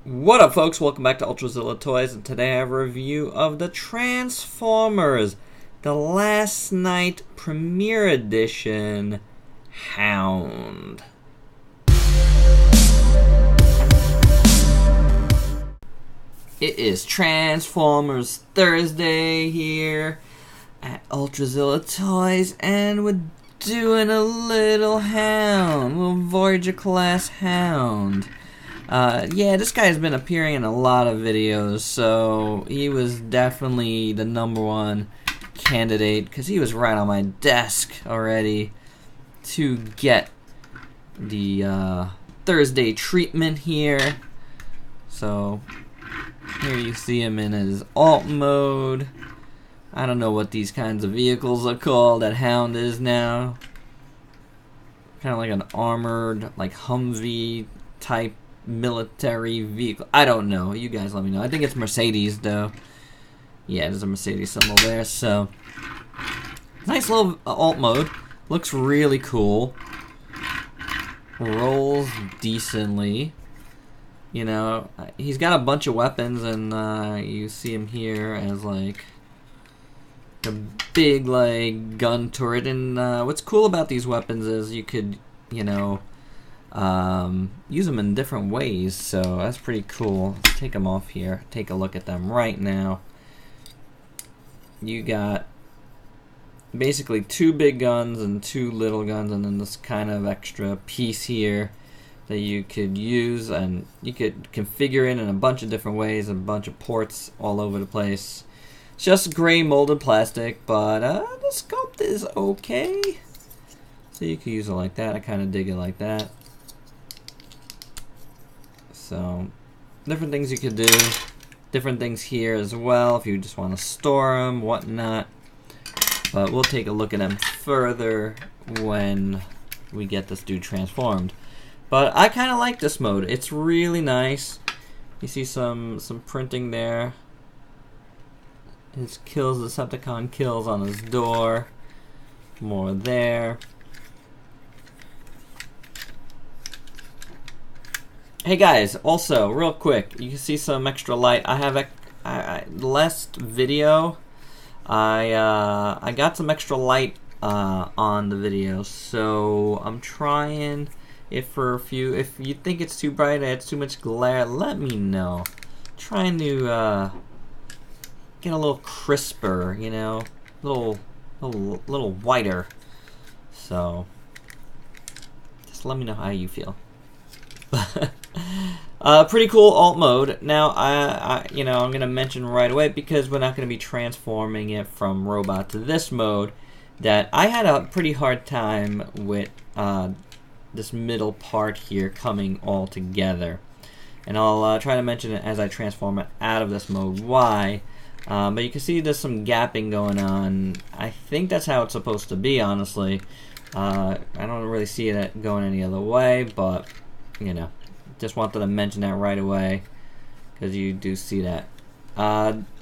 What up, folks? Welcome back to ULTRAZILLA Toys, and today I have a review of the Transformers, the last night premiere edition, Hound. It is Transformers Thursday here at ULTRAZILLA Toys, and we're doing a little Hound, a little Voyager class Hound. Yeah, this guy's been appearing in a lot of videos, so he was definitely the #1 candidate, because he was right on my desk already to get the Thursday treatment here. So, here you see him in his alt mode. I don't know what these kinds of vehicles are called that Hound is now. Kind of like an armored, like Humvee type military vehicle. I don't know. You guys let me know. I think it's Mercedes, though. Yeah, there's a Mercedes symbol there. So, nice little alt mode. Looks really cool. Rolls decently. You know, he's got a bunch of weapons, and you see him here as like a big like gun turret. And what's cool about these weapons is you could, you know, use them in different ways, so that's pretty cool. Let's take them off here, take a look at them right now. You got basically 2 big guns and 2 little guns, and then this kind of extra piece here that you could use, and you could configure it in a bunch of different ways, a bunch of ports all over the place. It's just gray molded plastic, but the sculpt is okay, so you can use it like that. I kind of dig it like that. So, different things you could do, different things here as well if you just want to store them, whatnot. But we'll take a look at them further when we get this dude transformed. But I kind of like this mode. It's really nice. You see some printing there. His kills, Decepticon kills on his door. More there. Hey guys, also real quick, you can see some extra light. I have last video, I got some extra light on the video, so I'm trying. If you think it's too bright, it's too much glare, let me know. Trying to get a little crisper, you know, little whiter. So just let me know how you feel. Pretty cool alt mode. Now, I'm gonna mention right away, because we're not gonna be transforming it from robot to this mode, that I had a pretty hard time with this middle part here coming all together, and I'll try to mention it as I transform it out of this mode why. But you can see there's some gapping going on. I think that's how it's supposed to be, honestly. I don't really see it going any other way, but you know, just wanted to mention that right away, because you do see that.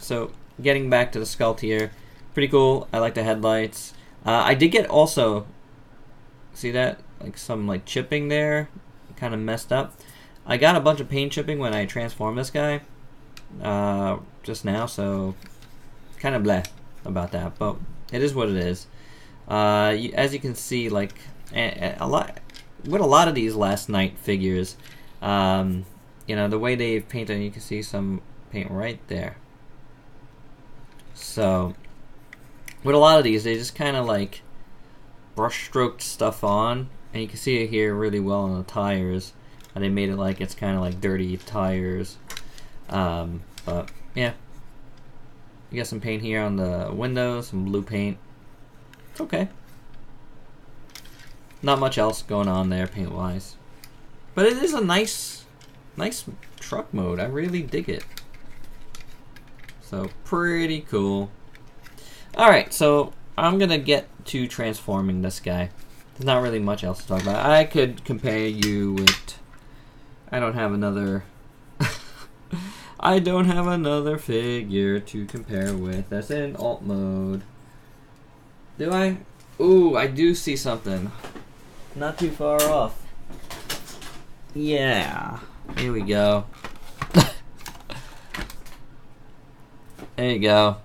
So getting back to the sculpt here, pretty cool. I like the headlights. I did get also, see that, like some like chipping there, kind of messed up. I got a bunch of paint chipping when I transformed this guy just now, so kind of bleh about that, but it is what it is. As you can see, like with a lot of these last night figures, you know, the way they've painted, you can see some paint right there. So with a lot of these, they just kind of like brush stroked stuff on, and you can see it here really well on the tires, and they made it like it's kind of like dirty tires. But yeah, you got some paint here on the windows, some blue paint. It's okay. Not much else going on there paint-wise, but it is a nice truck mode. I really dig it. So pretty cool. All right, so I'm gonna get to transforming this guy. There's not really much else to talk about. I could compare you with. I don't have another. I don't have another figure to compare with. That's in alt mode. Do I? Ooh, I do see something. Not too far off. Yeah. Here we go. There you go.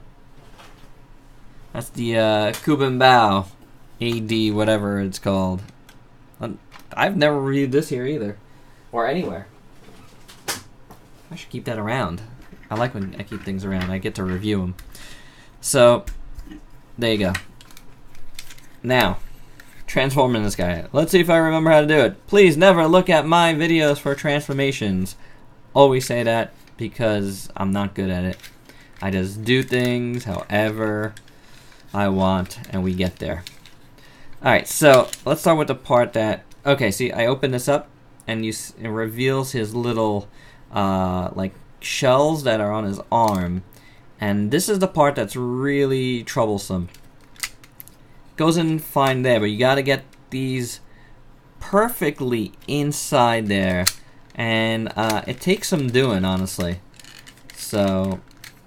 That's the Kuban Bao AD, whatever it's called. I've never reviewed this here either, or anywhere. I should keep that around. I like when I keep things around. I get to review them. So, there you go. Now, transforming this guy. Let's see if I remember how to do it. Please never look at my videos for transformations. Always say that because I'm not good at it. I just do things however I want, and we get there. Alright, so let's start with the part that... Okay, see, I open this up, and it reveals his little, like, shells that are on his arm. And this is the part that's really troublesome. Goes in fine there, but you gotta get these perfectly inside there. And it takes some doing, honestly. So,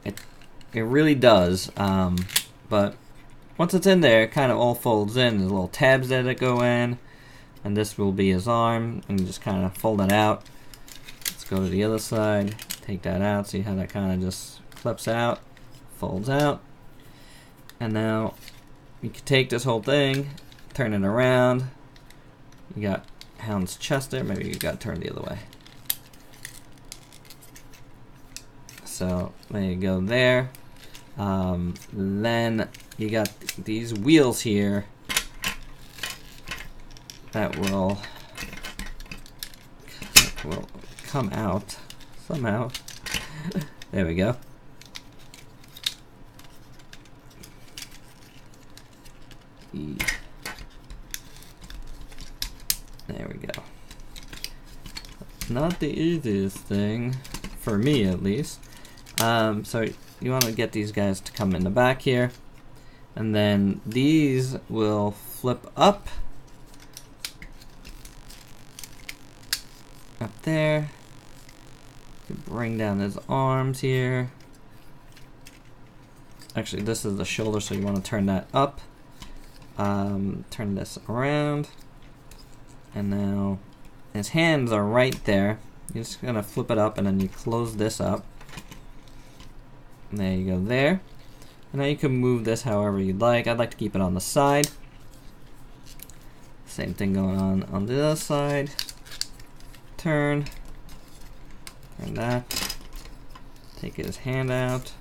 it really does. But once it's in there, it kind of all folds in. There's little tabs there that go in. And this will be his arm. And you just kind of fold that out. Let's go to the other side. Take that out. See how that kind of just clips out. Folds out. And now you can take this whole thing, turn it around. You got Hound's chest there. Maybe you got to turn the other way. So there you go there. Then you got these wheels here that will come out somehow. There we go. There we go. Not the easiest thing, for me at least. So you want to get these guys to come in the back here, and then these will flip up there. You bring down his arms here. Actually, this is the shoulder, so you want to turn that up. Turn this around, and now his hands are right there. You're just gonna flip it up, and then you close this up. And there you go there. And now you can move this however you'd like. I'd like to keep it on the side. Same thing going on the other side. Turn that. Take his hand out.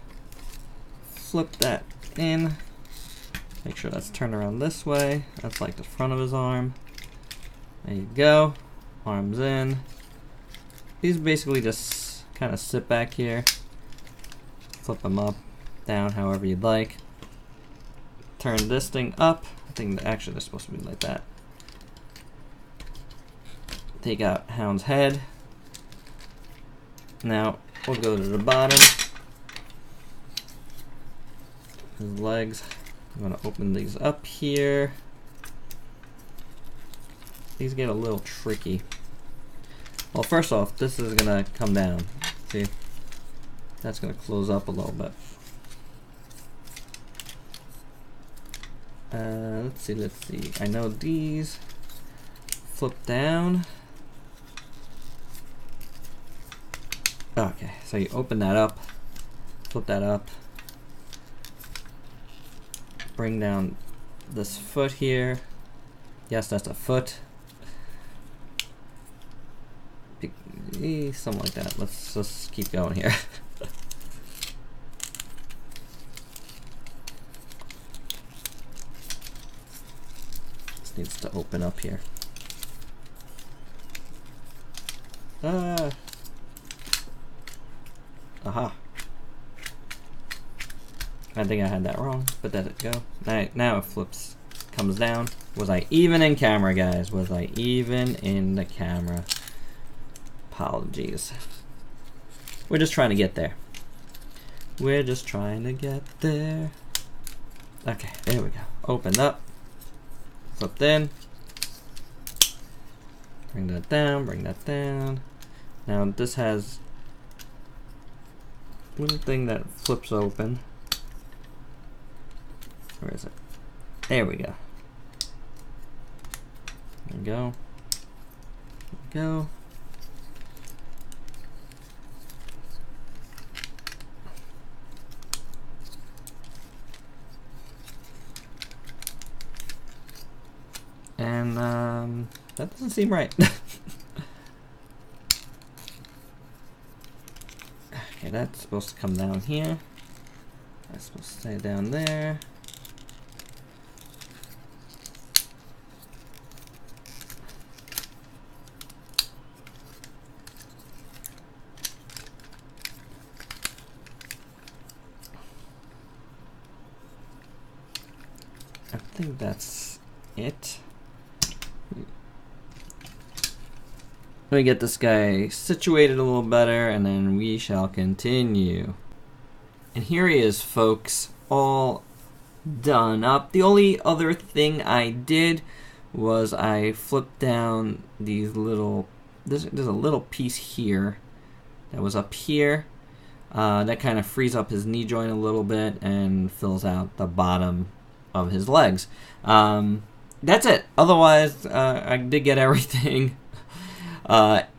Flip that in. Make sure that's turned around this way. That's like the front of his arm. There you go. Arms in. These basically just kind of sit back here. Flip them up, down, however you'd like. Turn this thing up. I think actually they're supposed to be like that. Take out Hound's head. Now we'll go to the bottom. His legs. I'm gonna open these up here. These get a little tricky. Well, first off, this is gonna come down. See? That's gonna close up a little bit. Let's see. I know these flip down. Okay, so you open that up, flip that up, bring down this foot here. Yes, that's a foot. Something like that. Let's just keep going here. This needs to open up here. Aha. I think I had that wrong, but let it go. Now it flips, comes down. Was I even in camera, guys? Was I even in the camera? Apologies. We're just trying to get there. We're just trying to get there. Okay, there we go. Opened up. Flipped in. Bring that down, bring that down. Now this has one thing that flips open. Where is it? There we go. There we go. There we go. That doesn't seem right. Okay, that's supposed to come down here. That's supposed to stay down there. I think that's it. Let me get this guy situated a little better, and then we shall continue. And here he is, folks, all done up. The only other thing I did was I flipped down these little, there's a little piece here that was up here. That kind of frees up his knee joint a little bit and fills out the bottom of his legs. That's it. Otherwise, I did get everything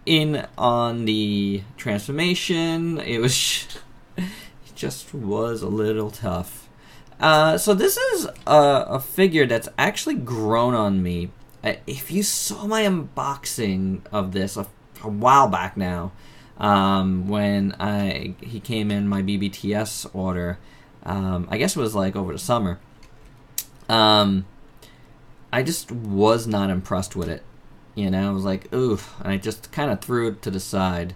in on the transformation. It was it just was a little tough. So this is a figure that's actually grown on me. If you saw my unboxing of this a while back now, when he came in my BBTS order, I guess it was like over the summer. I just was not impressed with it. You know, I was like, ooh, and I just kind of threw it to the side.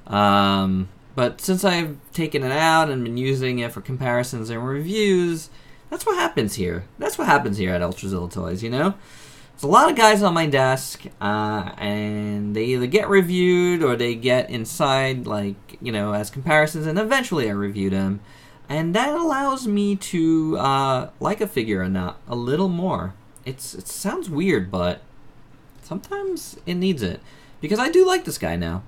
But since I've taken it out and been using it for comparisons and reviews, that's what happens here. That's what happens here at ULTRAZILLA Toys, you know? There's a lot of guys on my desk, and they either get reviewed or they get inside, like, you know, as comparisons, and eventually I review them. And that allows me to like a figure or not a little more. It sounds weird, but sometimes it needs it. Because I do like this guy now.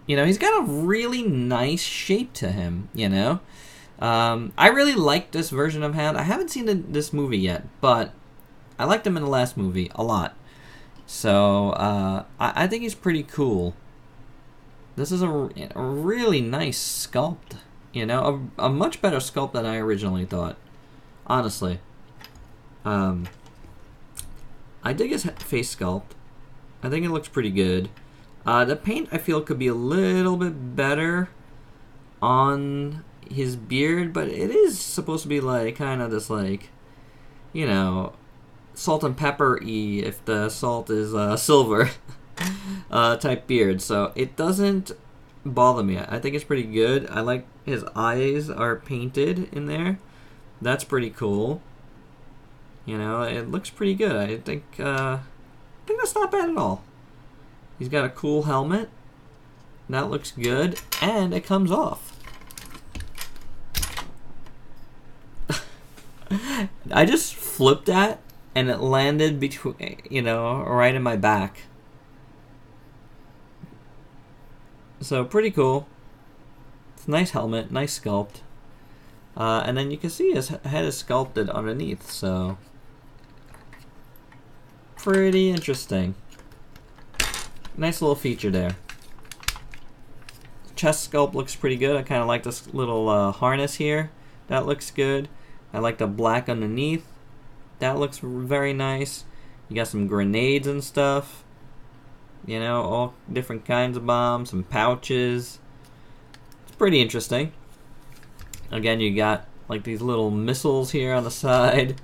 You know, he's got a really nice shape to him, you know? I really like this version of Hound. I haven't seen this movie yet, but I liked him in the last movie a lot. So, I think he's pretty cool. This is a really nice sculpt. You know, a much better sculpt than I originally thought. Honestly. I dig his face sculpt. I think it looks pretty good. The paint, I feel, could be a little bit better on his beard, but it is supposed to be like kind of this, like, you know, salt and pepper-y if the salt is silver type beard. So it doesn't bother me. I think it's pretty good. I like his eyes are painted in there. That's pretty cool. You know, it looks pretty good. I think that's not bad at all. He's got a cool helmet. That looks good, and it comes off. I just flipped that, and it landed between, you know, right in my back. So pretty cool. It's a nice helmet, nice sculpt. And then you can see his head is sculpted underneath, so pretty interesting. Nice little feature there. Chest sculpt looks pretty good. I kind of like this little harness here. That looks good. I like the black underneath. That looks very nice. You got some grenades and stuff. You know, all different kinds of bombs, some pouches. It's pretty interesting. Again, you got like these little missiles here on the side.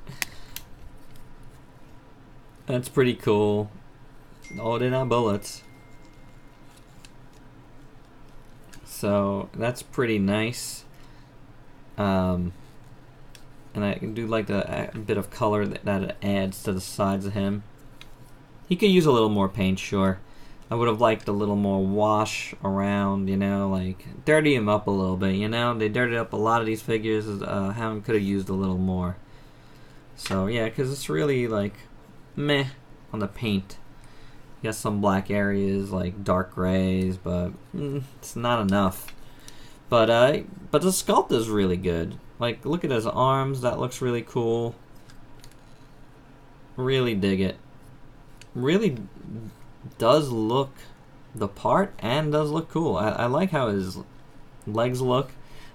That's pretty cool. Oh, they're not bullets. So that's pretty nice. And I do like the bit of color that it adds to the sides of him. He could use a little more paint, sure. I would have liked a little more wash around, you know, like dirty him up a little bit, you know. They dirtied up a lot of these figures. Hound could have used a little more. So yeah, because it's really like meh on the paint. You got some black areas, like dark grays, but it's not enough. But the sculpt is really good. Like, look at his arms. That looks really cool. Really dig it. Really does look the part and does look cool. I like how his legs look.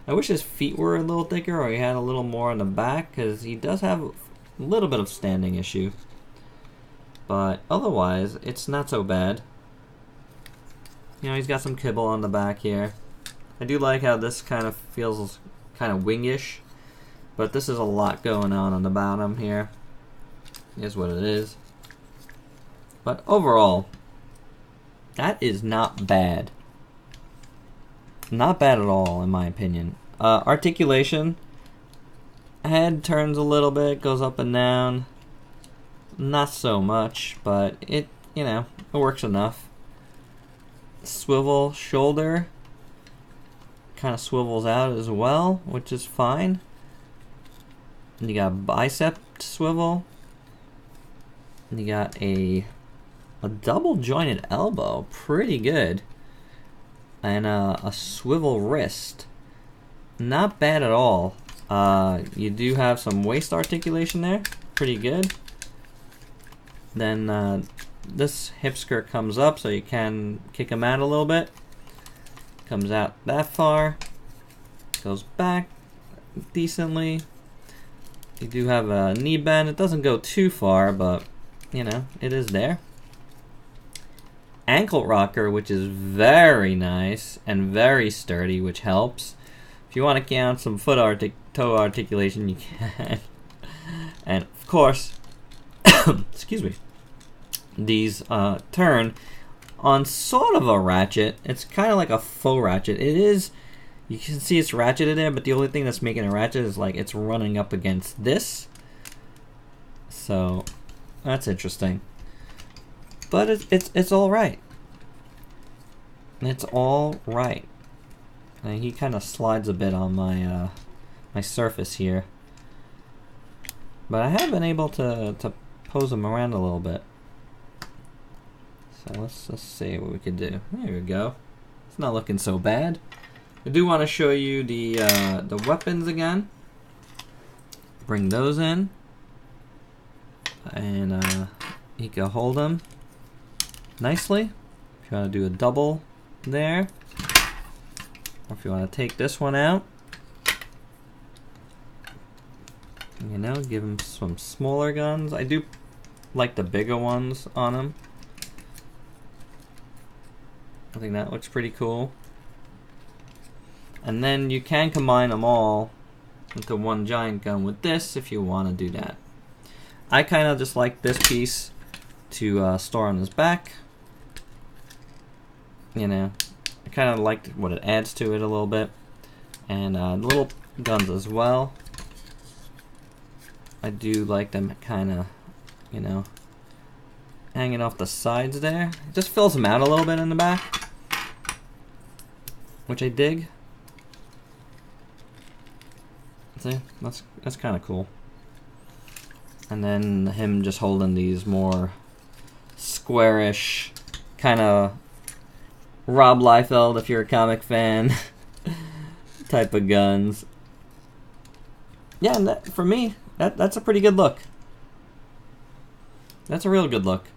I wish his feet were a little thicker or he had a little more on the back, because he does have a little bit of standing issue. but otherwise it's not so bad. You know, he's got some kibble on the back here. I do like how this kind of feels kind of wingish, but this is a lot going on the bottom here. Is what it is. But overall, that is not bad. Not bad at all, in my opinion. Articulation, head turns a little bit, goes up and down. Not so much, but it, you know, it works enough. Swivel shoulder kind of swivels out as well, which is fine. And you got bicep swivel. And you got a double jointed elbow, pretty good. And a swivel wrist, not bad at all. You do have some waist articulation there, pretty good. Then this hip skirt comes up, so you can kick him out a little bit. Comes out that far, goes back decently. You do have a knee bend. It doesn't go too far, but you know, it is there. Ankle rocker, which is very nice and very sturdy, which helps. If you want to count some toe articulation, you can. And of course, excuse me, these turn on sort of a ratchet. It's kind of like a faux ratchet. It is, you can see it's ratcheted there, but the only thing that's making it ratchet is like it's running up against this. So that's interesting. But it's all right. It's all right. And he kind of slides a bit on my my surface here, but I have been able to pose him around a little bit. So let's see what we can do. There we go. It's not looking so bad. I do want to show you the weapons again. Bring those in, and you can hold them nicely. If you want to do a double there, or if you want to take this one out, you know, give him some smaller guns. I do like the bigger ones on him. I think that looks pretty cool. And then you can combine them all into one giant gun with this if you want to do that. I kind of just like this piece to store on his back. You know, I kind of liked what it adds to it a little bit. And little guns as well. I do like them kind of, you know, hanging off the sides there. It just fills them out a little bit in the back, which I dig. See, that's kind of cool. And then him just holding these more squarish, kind of Rob Liefeld, if you're a comic fan, type of guns. Yeah, and that, for me, that's a pretty good look. That's a real good look.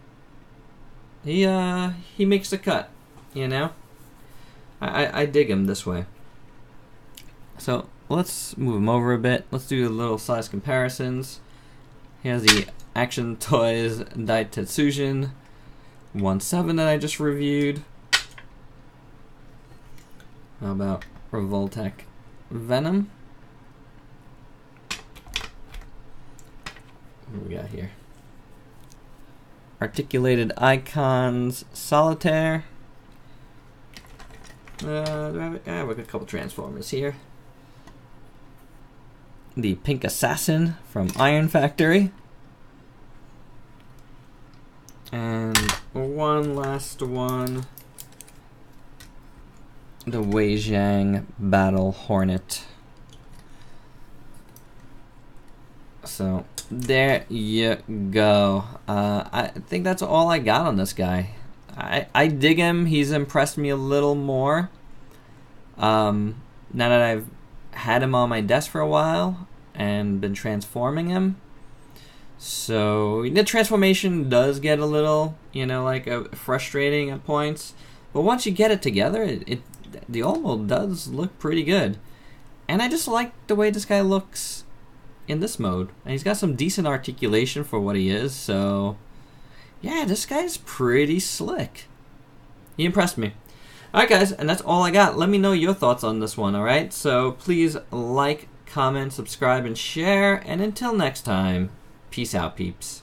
He makes the cut, you know. I dig him this way. So let's move him over a bit. Let's do a little size comparisons. Here's the Action Toys Dai Tetsujin 1/7 that I just reviewed. How about Revoltech Venom? What do we got here? Articulated Icons Solitaire. I have a couple Transformers here. The Pink Assassin from Iron Factory. And one last one. The Wei Zhang Battle Hornet. So there you go. I think that's all I got on this guy. I dig him. He's impressed me a little more. Now that I've had him on my desk for a while and been transforming him. So the transformation does get a little, you know, like frustrating at points. But once you get it together, the Ulmo does look pretty good. And I just like the way this guy looks in this mode. And he's got some decent articulation for what he is, so yeah, this guy's pretty slick. He impressed me. Alright guys, and that's all I got. Let me know your thoughts on this one, alright? So please like, comment, subscribe, and share. And until next time, peace out, peeps.